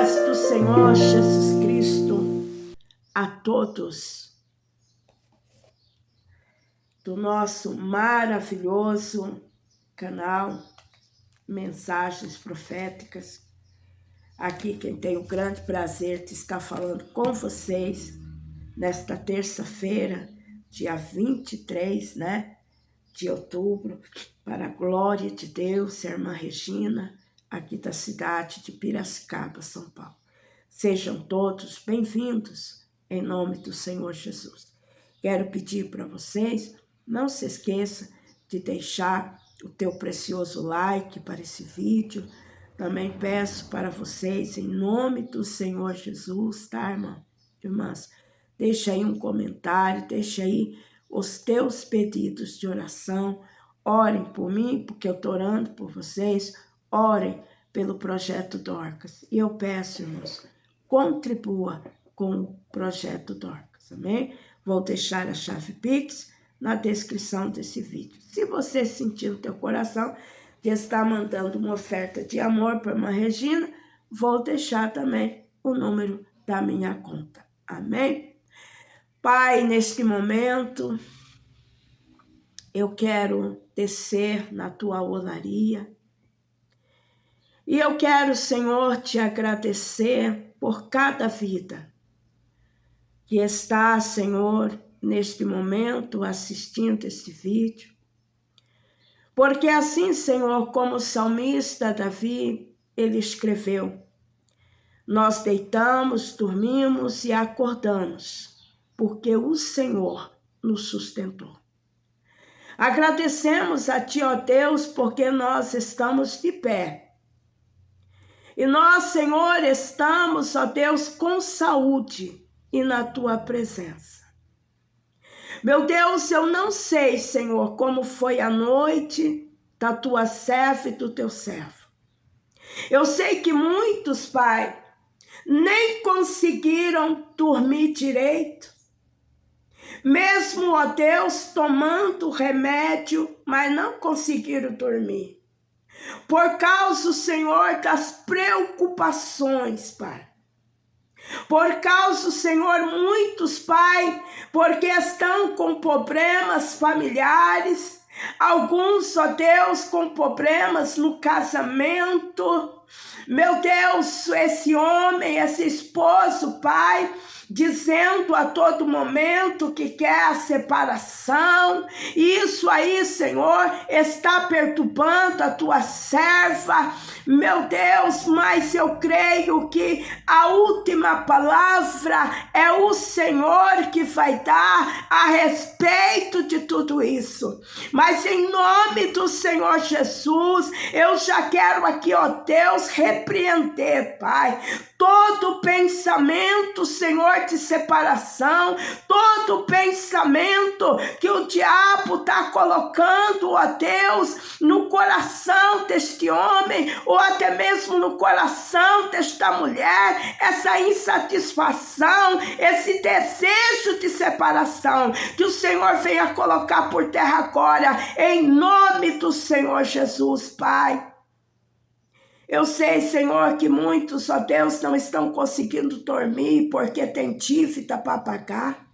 paz do Senhor Jesus Cristo a todos do nosso maravilhoso canal Mensagens Proféticas. Aqui quem tem o grande prazer de estar falando com vocês nesta terça-feira, dia 23, de outubro, para a glória de Deus, irmã Regina, aqui da cidade de Piracicaba, São Paulo. Sejam todos bem-vindos em nome do Senhor Jesus. Quero pedir para vocês, não se esqueça de deixar o teu precioso like para esse vídeo. Também peço para vocês, em nome do Senhor Jesus, tá, irmão? Irmãs, deixa aí um comentário, deixa aí os teus pedidos de oração. Orem por mim, porque eu estou orando por vocês. Orem pelo projeto Dorcas. E eu peço, irmãos, contribua com o projeto Dorcas, amém? Vou deixar a chave Pix na descrição desse vídeo. Se você sentir no teu coração de estar mandando uma oferta de amor para uma Regina, vou deixar também o número da minha conta, amém? Pai, neste momento, eu quero descer na tua olaria e eu quero, Senhor, te agradecer por cada vida que está, Senhor, neste momento assistindo este vídeo. Porque assim, Senhor, como o salmista Davi, ele escreveu: nós deitamos, dormimos e acordamos, porque o Senhor nos sustentou. Agradecemos a Ti, ó Deus, porque nós estamos de pé. E nós, Senhor, estamos, ó Deus, com saúde e na Tua presença. Meu Deus, eu não sei, Senhor, como foi a noite da Tua serva e do Teu servo. Eu sei que muitos, Pai, nem conseguiram dormir direito. Mesmo, ó Deus, tomando remédio, mas não conseguiram dormir. Por causa, Senhor, das preocupações, Pai. Por causa, Senhor, muitos, Pai, porque estão com problemas familiares, alguns, ó Deus, com problemas no casamento. Meu Deus, esse homem, esse esposo, Pai, dizendo a todo momento que quer a separação. Isso aí, Senhor, está perturbando a tua serva. Meu Deus, mas eu creio que a última palavra é o Senhor que vai dar a respeito de tudo isso. Mas em nome do Senhor Jesus, eu já quero aqui, ó Deus, repreender, Pai, todo pensamento, Senhor, de separação, todo pensamento que o diabo está colocando, ó Deus, no coração deste homem, ou até mesmo no coração desta mulher, essa insatisfação, esse desejo de separação, que o Senhor venha colocar por terra agora, em nome do Senhor Jesus, Pai. Eu sei, Senhor, que muitos, ó Deus, não estão conseguindo dormir porque tem dívida para pagar.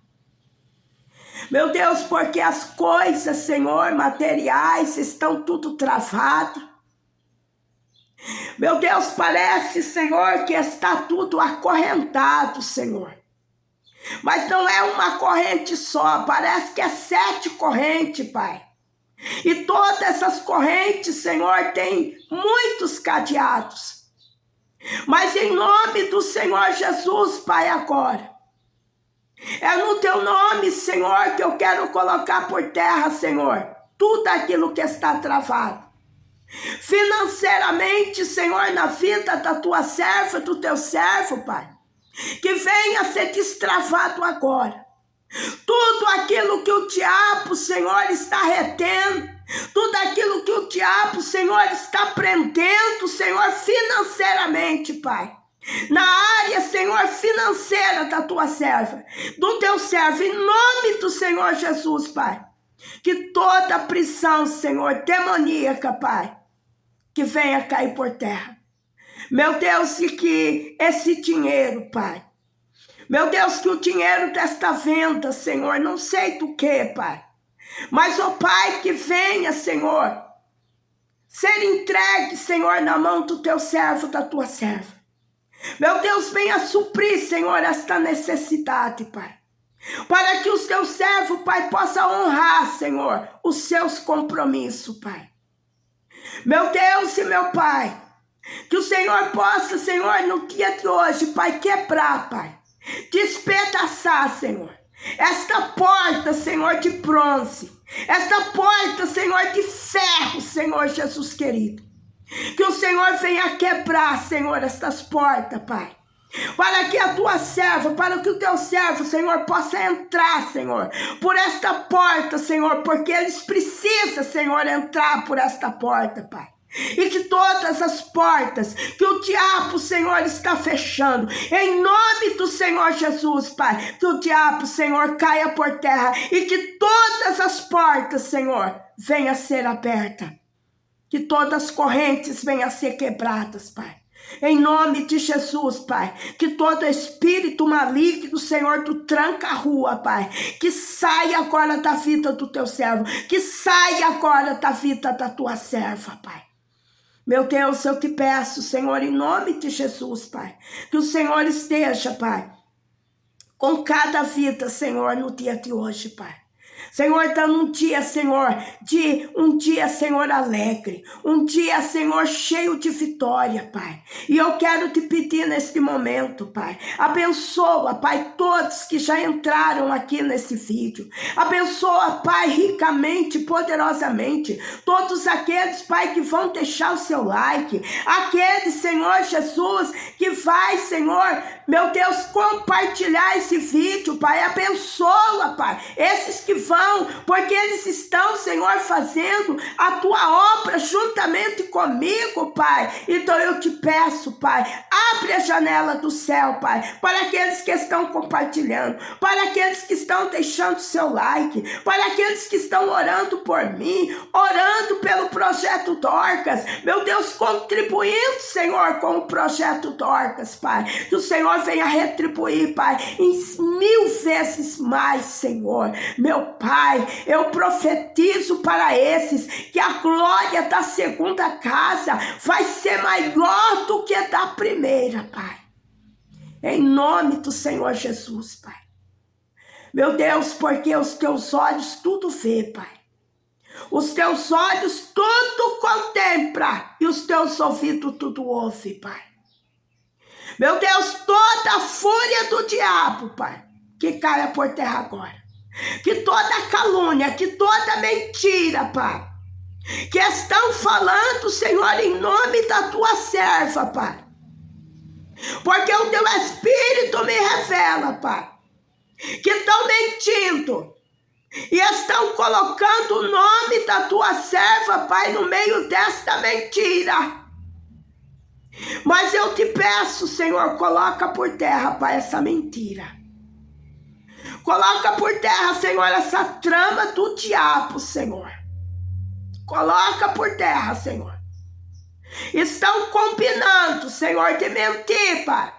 Meu Deus, porque as coisas, Senhor, materiais estão tudo travado. Meu Deus, parece, Senhor, que está tudo acorrentado, Senhor. Mas não é uma corrente só, parece que é 7 correntes, Pai. E todas essas correntes, Senhor, têm muitos cadeados. Mas em nome do Senhor Jesus, Pai, agora, é no Teu nome, Senhor, que eu quero colocar por terra, Senhor, tudo aquilo que está travado. Financeiramente, Senhor, na vida da Tua serva, do Teu servo, Pai, que venha ser destravado agora. Tudo aquilo que o diabo, Senhor, está retendo, tudo aquilo que o diabo, Senhor, está prendendo, Senhor, financeiramente, Pai. Na área, Senhor, financeira da Tua serva, do Teu servo, em nome do Senhor Jesus, Pai. Que toda prisão, Senhor, demoníaca, Pai, que venha cair por terra. Meu Deus, e que esse dinheiro, Pai, meu Deus, que o dinheiro desta venda, Senhor, não sei do que, Pai, mas, ó Pai, que venha, Senhor, ser entregue, Senhor, na mão do teu servo, da tua serva. Meu Deus, venha suprir, Senhor, esta necessidade, Pai, para que os teus servos, Pai, possa honrar, Senhor, os seus compromissos, Pai. Meu Deus e meu Pai, que o Senhor possa, Senhor, no dia de hoje, Pai, quebrar, Pai, despedaçar, Senhor, esta porta, Senhor, de bronze, esta porta, Senhor, de ferro, Senhor Jesus querido. Que o Senhor venha quebrar, Senhor, estas portas, Pai, para que a tua serva, para que o teu servo, Senhor, possa entrar, Senhor, por esta porta, Senhor, porque eles precisam, Senhor, entrar por esta porta, Pai. E que todas as portas que o diabo, Senhor, está fechando, em nome do Senhor Jesus, Pai, que o diabo, Senhor, caia por terra e que todas as portas, Senhor, venham a ser abertas. Que todas as correntes venham a ser quebradas, Pai. Em nome de Jesus, Pai. Que todo espírito maligno, Senhor, do tranca-rua, Pai. Que saia agora da vida do teu servo. Que saia agora da vida da tua serva, Pai. Meu Deus, eu te peço, Senhor, em nome de Jesus, Pai. Que o Senhor esteja, Pai, com cada vida, Senhor, no dia de hoje, Pai. Senhor, dando um dia, Senhor, Senhor, alegre. Um dia, Senhor, cheio de vitória, Pai. E eu quero te pedir neste momento, Pai. Abençoa, Pai, todos que já entraram aqui nesse vídeo. Abençoa, Pai, ricamente, poderosamente. Todos aqueles, Pai, que vão deixar o seu like. Aqueles, Senhor Jesus, que vai, Senhor, meu Deus, compartilhar esse vídeo, Pai. Abençoa, Pai, esses que vão, porque eles estão, Senhor, fazendo a tua obra juntamente comigo, Pai. Então eu te peço, Pai, abre a janela do céu, Pai, para aqueles que estão compartilhando, para aqueles que estão deixando seu like, para aqueles que estão orando por mim, orando pelo projeto Dorcas, meu Deus, contribuindo, Senhor, com o projeto Dorcas, Pai. Que o Senhor venha retribuir, Pai, em 1000 vezes mais, Senhor. Meu Pai, eu profetizo para esses que a glória da segunda casa vai ser maior do que a da primeira, Pai. Em nome do Senhor Jesus, Pai. Meu Deus, porque os teus olhos tudo vê, Pai. Os teus olhos tudo contempla e os teus ouvidos tudo ouve, Pai. Meu Deus, toda a fúria do diabo, Pai, que caia por terra agora. Que toda calúnia, que toda mentira, Pai, que estão falando, Senhor, em nome da tua serva, Pai. Porque o teu Espírito me revela, Pai, que estão mentindo e estão colocando o nome da tua serva, Pai, no meio desta mentira. Mas eu te peço, Senhor, coloca por terra, Pai, essa mentira. Coloca por terra, Senhor, essa trama do diabo, Senhor. Coloca por terra, Senhor. Estão combinando, Senhor, de mentir, Pai.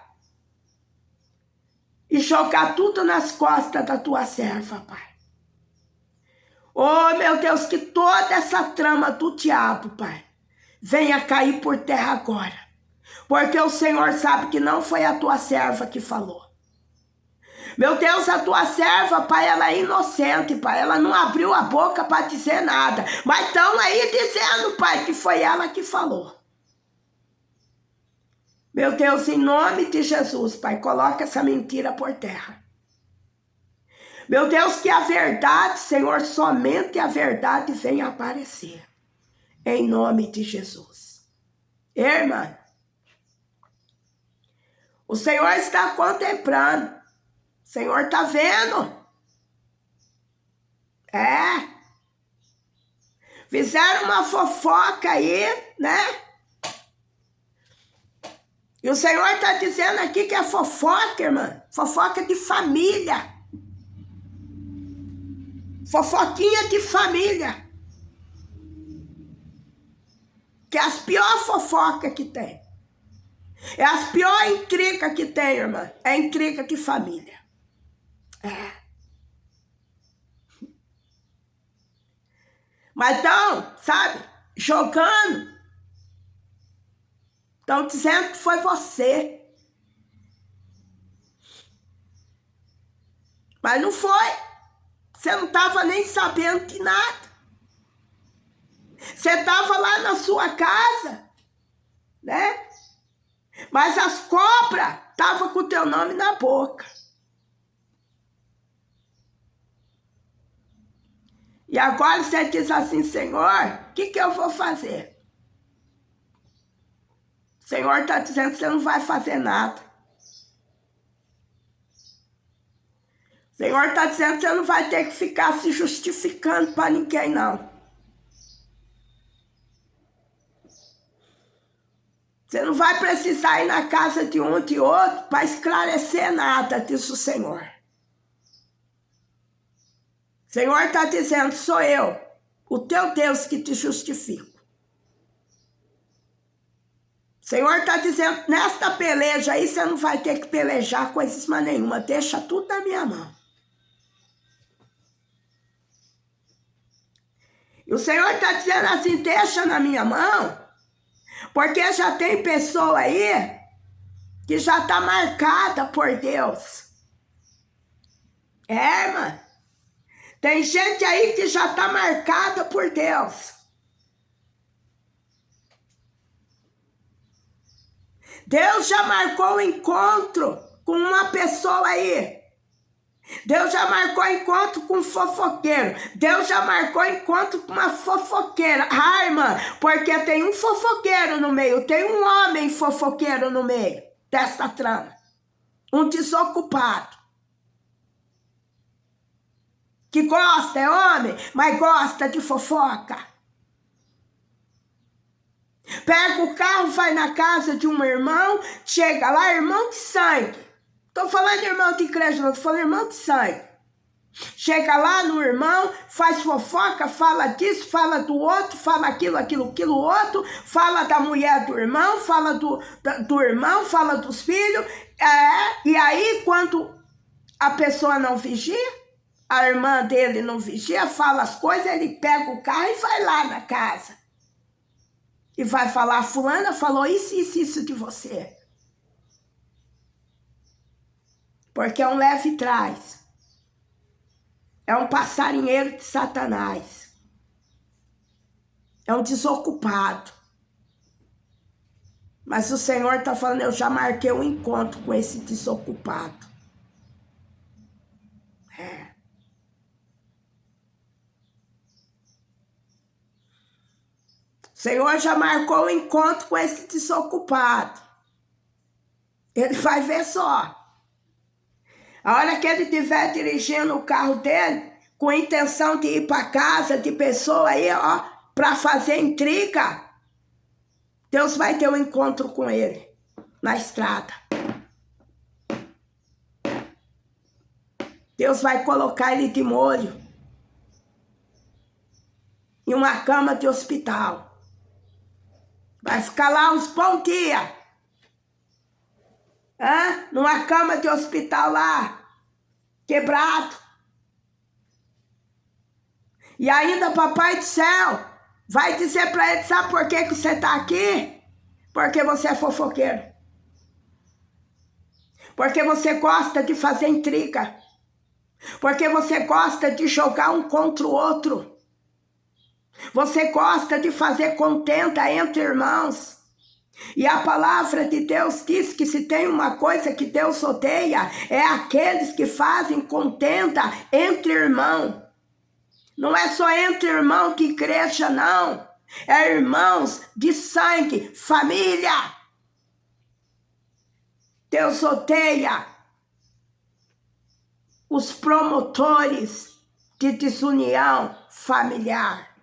E jogar tudo nas costas da tua serva, Pai. Oh, meu Deus, que toda essa trama do diabo, Pai, venha cair por terra agora. Porque o Senhor sabe que não foi a tua serva que falou. Meu Deus, a tua serva, Pai, ela é inocente, Pai. Ela não abriu a boca para dizer nada. Mas estão aí dizendo, Pai, que foi ela que falou. Meu Deus, em nome de Jesus, Pai, coloca essa mentira por terra. Meu Deus, que a verdade, Senhor, somente a verdade venha aparecer. Em nome de Jesus. Irmã, o Senhor está contemplando. O Senhor está vendo. Fizeram uma fofoca aí, né? E o Senhor está dizendo aqui que é fofoca, irmã. Fofoca de família. Fofoquinha de família. Que é as piores fofocas que tem. É as piores intrigas que tem, irmã. É intriga de família. Mas então, sabe, jogando. Estão dizendo que foi você. Mas não foi. Você não estava nem sabendo de nada. Você estava lá na sua casa, né? Mas as cobras estavam com o teu nome na boca. E agora você diz assim, Senhor, o que eu vou fazer? O Senhor está dizendo que você não vai fazer nada. O Senhor está dizendo que você não vai ter que ficar se justificando para ninguém, não. Você não vai precisar ir na casa de um de outro para esclarecer nada, diz o Senhor. O Senhor está dizendo, sou eu, o teu Deus que te justifico. O Senhor está dizendo, nesta peleja aí você não vai ter que pelejar coisas nenhuma, deixa tudo na minha mão. E o Senhor está dizendo assim, deixa na minha mão, porque já tem pessoa aí que já está marcada por Deus. É, irmã. Tem gente aí que já está marcada por Deus. Deus já marcou o encontro com uma pessoa aí. Deus já marcou encontro com um fofoqueiro. Deus já marcou encontro com uma fofoqueira. Ah, irmã, porque tem um fofoqueiro no meio, tem um homem fofoqueiro no meio dessa trama. Um desocupado. Que gosta, é homem, mas gosta de fofoca. Pega o carro, vai na casa de um irmão, chega lá, irmão de sangue. Tô falando de irmão de igreja, não tô falando de irmão de sangue. Chega lá no irmão, faz fofoca, fala disso, fala do outro, fala aquilo outro, fala da mulher do irmão, fala do irmão, fala dos filhos. E aí, quando a pessoa não vigia, a irmã dele não vigia, fala as coisas, ele pega o carro e vai lá na casa. E vai falar, fulana falou isso de você. Porque é um leve trás. É um passarinheiro de Satanás. É um desocupado. Mas o Senhor está falando, eu já marquei um encontro com esse desocupado. O Senhor já marcou o encontro com esse desocupado. Ele vai ver só. A hora que ele estiver dirigindo o carro dele, com intenção de ir para casa de pessoa aí, ó, para fazer intriga, Deus vai ter um encontro com ele na estrada. Deus vai colocar ele de molho em uma cama de hospital. Vai ficar lá uns bons dias. Numa cama de hospital lá, quebrado. E ainda papai do céu vai dizer para ele, sabe por que você está aqui? Porque você é fofoqueiro. Porque você gosta de fazer intriga. Porque você gosta de jogar um contra o outro. Você gosta de fazer contenda entre irmãos. E a palavra de Deus diz que se tem uma coisa que Deus odeia, é aqueles que fazem contenda entre irmãos. Não é só entre irmãos de igreja, não. É irmãos de sangue, família. Deus odeia os promotores de desunião familiar.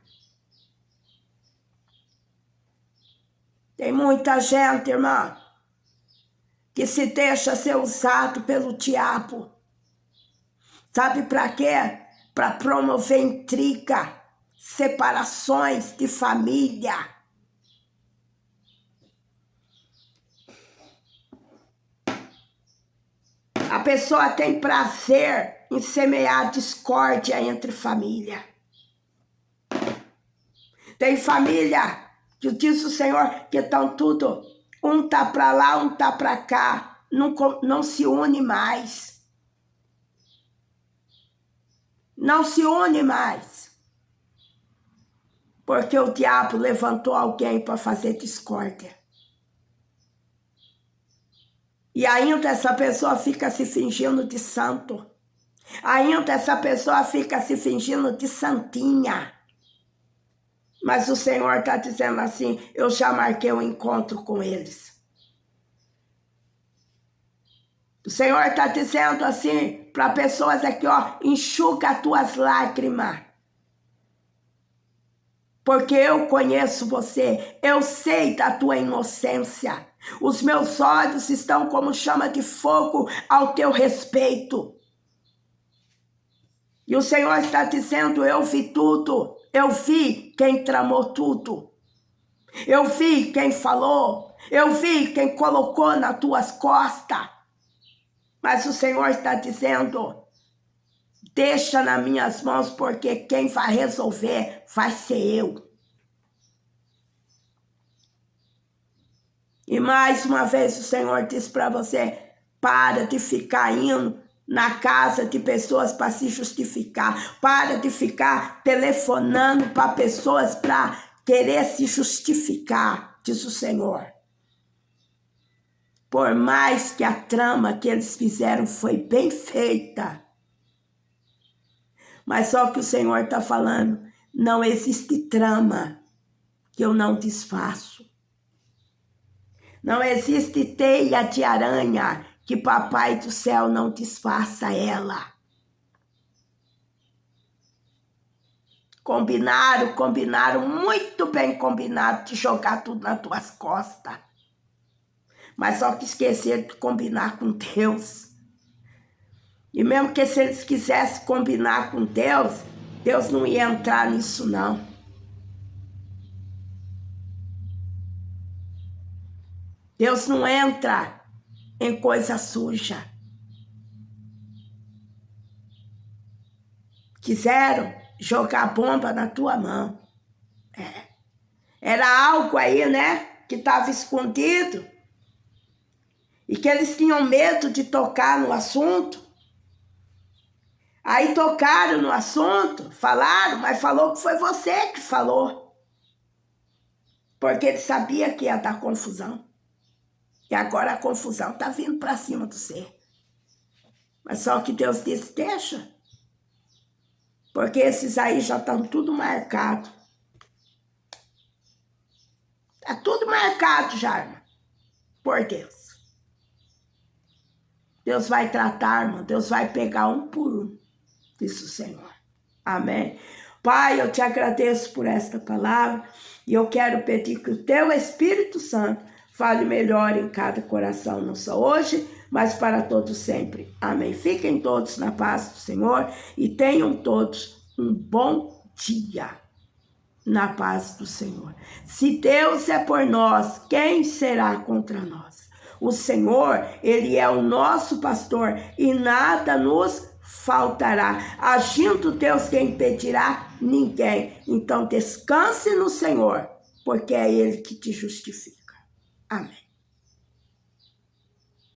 Tem muita gente, irmã, que se deixa ser usado pelo diabo. Sabe para quê? Para promover intriga, separações de família. A pessoa tem prazer em semear discórdia entre família. Tem família que diz o Senhor que estão tudo, um tá para lá, um tá para cá, não se une mais. Não se une mais. Porque o diabo levantou alguém para fazer discórdia. E ainda essa pessoa fica se fingindo de santo. Ainda essa pessoa fica se fingindo de santinha. Mas o Senhor está dizendo assim, eu já marquei um encontro com eles. O Senhor está dizendo assim para pessoas aqui, ó, enxuga as tuas lágrimas. Porque eu conheço você, eu sei da tua inocência. Os meus olhos estão como chama de fogo ao teu respeito. E o Senhor está dizendo, eu vi tudo. Eu vi quem tramou tudo. Eu vi quem falou. Eu vi quem colocou nas tuas costas. Mas o Senhor está dizendo, deixa nas minhas mãos, porque quem vai resolver vai ser eu. E mais uma vez o Senhor diz para você, para de ficar indo na casa de pessoas para se justificar. Para de ficar telefonando para pessoas para querer se justificar, diz o Senhor. Por mais que a trama que eles fizeram foi bem feita, mas só que o Senhor está falando, não existe trama que eu não desfaço. Não existe teia de aranha que Papai do Céu não desfaça ela. Combinaram muito bem combinado de jogar tudo nas tuas costas. Mas só que esqueceram de combinar com Deus. E mesmo que se eles quisessem combinar com Deus, Deus não ia entrar nisso não. Deus não entra em coisa suja. Quiseram jogar bomba na tua mão. Era algo aí, né, que estava escondido. E que eles tinham medo de tocar no assunto. Aí tocaram no assunto, falaram, mas falou que foi você que falou. Porque ele sabia que ia dar confusão. E agora a confusão está vindo para cima do você. Mas só que Deus disse, deixa. Porque esses aí já estão tudo marcado. Está tudo marcado já, irmão. Por Deus. Deus vai tratar, irmão. Deus vai pegar um por um. Disse o Senhor. Amém. Pai, eu te agradeço por esta palavra. E eu quero pedir que o teu Espírito Santo fale melhor em cada coração, não só hoje, mas para todos sempre. Amém. Fiquem todos na paz do Senhor e tenham todos um bom dia na paz do Senhor. Se Deus é por nós, quem será contra nós? O Senhor, Ele é o nosso pastor e nada nos faltará. Agindo Deus, quem impedirá? Ninguém. Então descanse no Senhor, porque é Ele que te justifica. Amém.